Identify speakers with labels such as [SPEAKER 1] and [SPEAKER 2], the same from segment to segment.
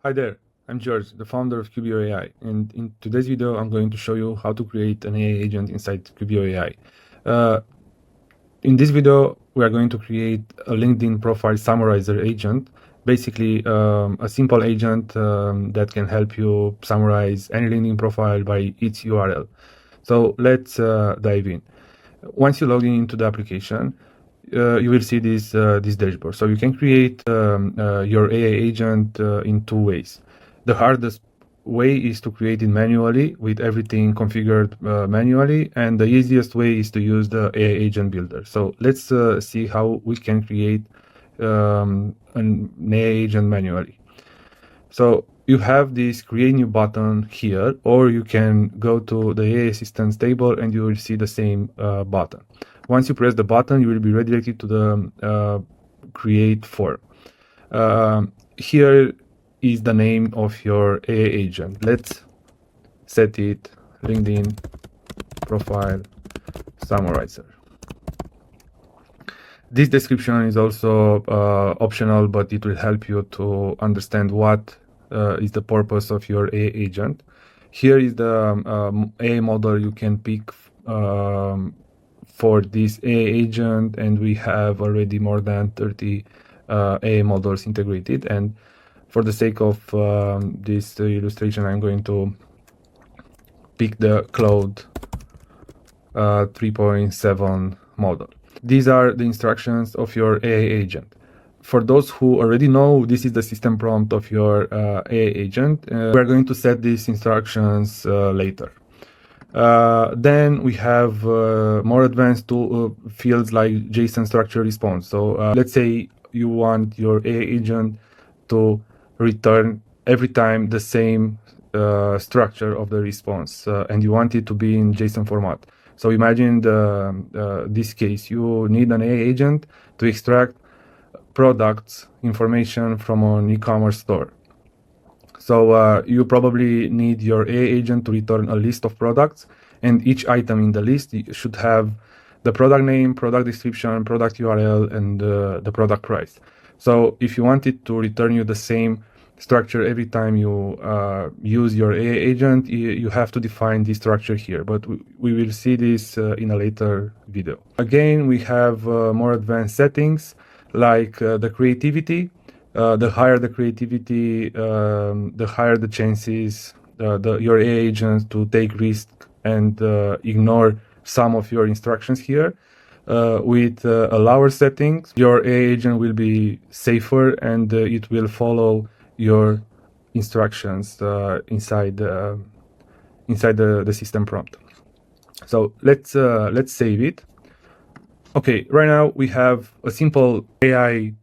[SPEAKER 1] Hi there, I'm George, the founder of Cubeo AI, and in today's video I'm going to show you how to create an AI agent inside Cubeo AI. In this video we are going to create a LinkedIn profile summarizer agent, basically a simple agent that can help you summarize any LinkedIn profile by its URL. So let's dive in. Once you log in into the application, you will see this dashboard. So you can create your AI agent in two ways. The hardest way is to create it manually with everything configured manually, and the easiest way is to use the AI agent builder. So let's see how we can create an AI agent manually. So you have this create new button here, or you can go to the AI assistance table and you will see the same button. Once you press the button, you will be redirected to the create form. Here is the name of your AI agent. Let's set it LinkedIn profile summarizer. This description is also optional, but it will help you to understand what is the purpose of your AI agent. Here is the AI model you can pick for this AI agent, and we have already more than 30 AI models integrated. And for the sake of this illustration, I'm going to pick the Cloud 3.7 model. These are the instructions of your AI agent. For those who already know, this is the system prompt of your AI agent. We're going to set these instructions later. Then we have more advanced fields like JSON structure response. So let's say you want your AI agent to return every time the same structure of the response, and you want it to be in JSON format. So imagine this case, you need an AI agent to extract products information from an e-commerce store. So you probably need your AI agent to return a list of products, and each item in the list should have the product name, product description, product URL, and the product price. So if you want it to return you the same structure every time you use your AI agent, you have to define the structure here, but we will see this in a later video. Again, we have more advanced settings like the creativity. The higher the creativity, the higher the chances your AI agent to take risk and ignore some of your instructions here. With a lower settings, your AI agent will be safer and it will follow your instructions inside the system prompt. So let's save it. Okay, right now we have a simple AI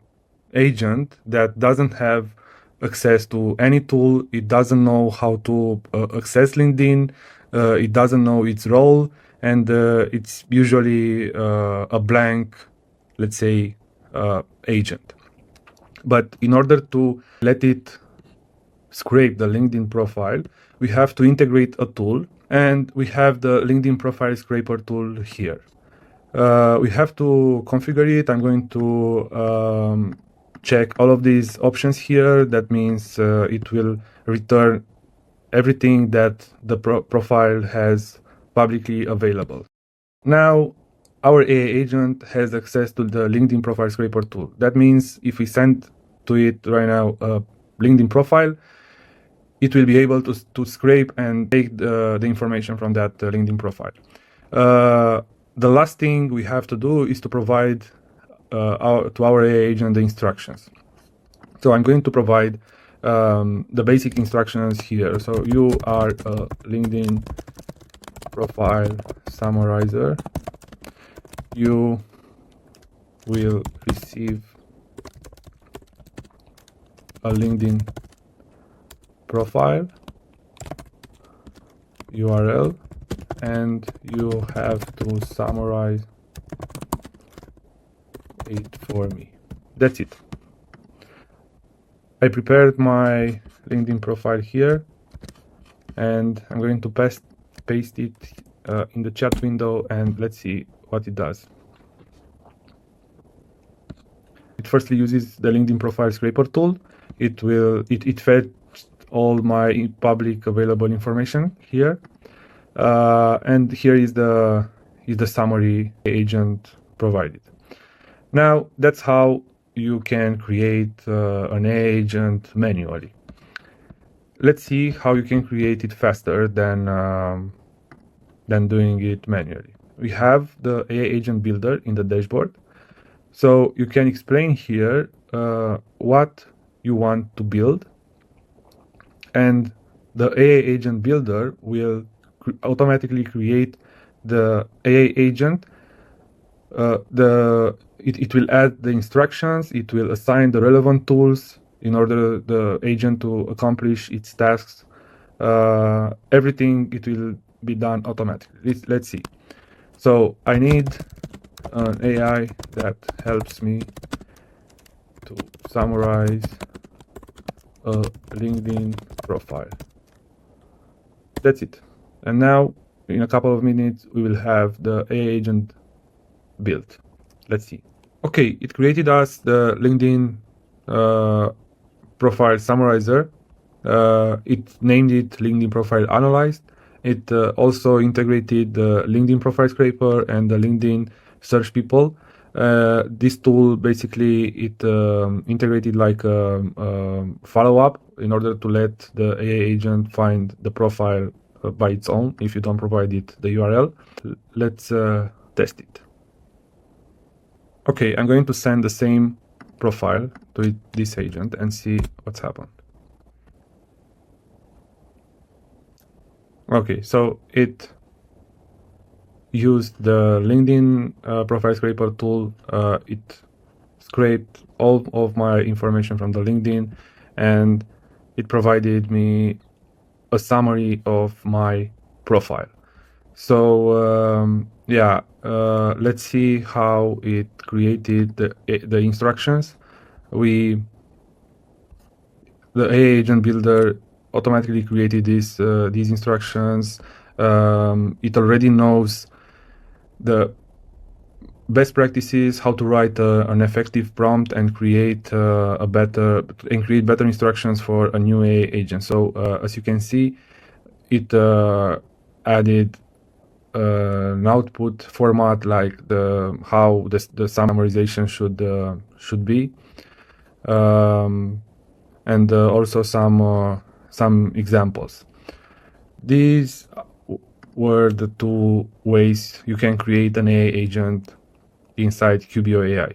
[SPEAKER 1] agent that doesn't have access to any tool. It doesn't know how to access LinkedIn. It doesn't know its role, and it's usually a blank, let's say, agent. But in order to let it scrape the LinkedIn profile, we have to integrate a tool, and we have the LinkedIn profile scraper tool here. We have to configure it. I'm going to check all of these options here. That means it will return everything that the profile has publicly available. Now our AI agent has access to the LinkedIn profile scraper tool. That means if we send to it right now a LinkedIn profile, it will be able to scrape and take the information from that LinkedIn profile. The last thing we have to do is to provide to our AI agent the instructions. So I'm going to provide the basic instructions here. So you are a LinkedIn profile summarizer. You will receive a LinkedIn profile URL, and you have to summarize it for me. That's it. I prepared my LinkedIn profile here, and I'm going to paste it in the chat window, and let's see what it does. It firstly uses the LinkedIn profile scraper tool. It fetches all my public available information here. And here is the summary agent provided. Now that's how you can create an agent manually. Let's see how you can create it faster than doing it manually. We have the AI agent builder in the dashboard, so you can explain here what you want to build, and the AI agent builder will automatically create the AI agent. It will add the instructions, it will assign the relevant tools in order the agent to accomplish its tasks. Everything, it will be done automatically. Let's see. So I need an AI that helps me to summarize a LinkedIn profile. That's it. And now in a couple of minutes we will have the AI agent built. Let's see. Okay, it created us the LinkedIn profile summarizer. It named it LinkedIn Profile Analyzed. It also integrated the LinkedIn Profile Scraper and the LinkedIn Search People. This tool basically it integrated like a follow-up in order to let the AI agent find the profile by its own if you don't provide it the URL. Let's test it. Okay, I'm going to send the same profile to this agent and see what's happened. Okay, so it used the LinkedIn Profile Scraper tool. It scraped all of my information from the LinkedIn, and it provided me a summary of my profile. So yeah, let's see how it created the instructions. The AI agent builder automatically created these instructions. It already knows the best practices, how to write an effective prompt and create better instructions for a new AI agent. So as you can see, it added an output format like how the summarization should be, and also some examples. These were the two ways you can create an AI agent inside Cubeo AI.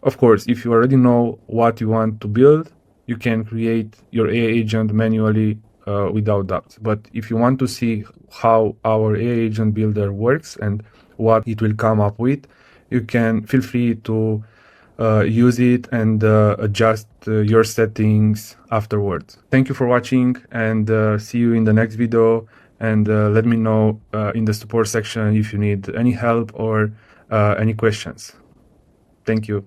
[SPEAKER 1] Of course, if you already know what you want to build, you can create your AI agent manually without doubt. But if you want to see how our AI agent builder works and what it will come up with, you can feel free to use it and adjust your settings afterwards. Thank you for watching, and see you in the next video. And let me know in the support section if you need any help or any questions. Thank you.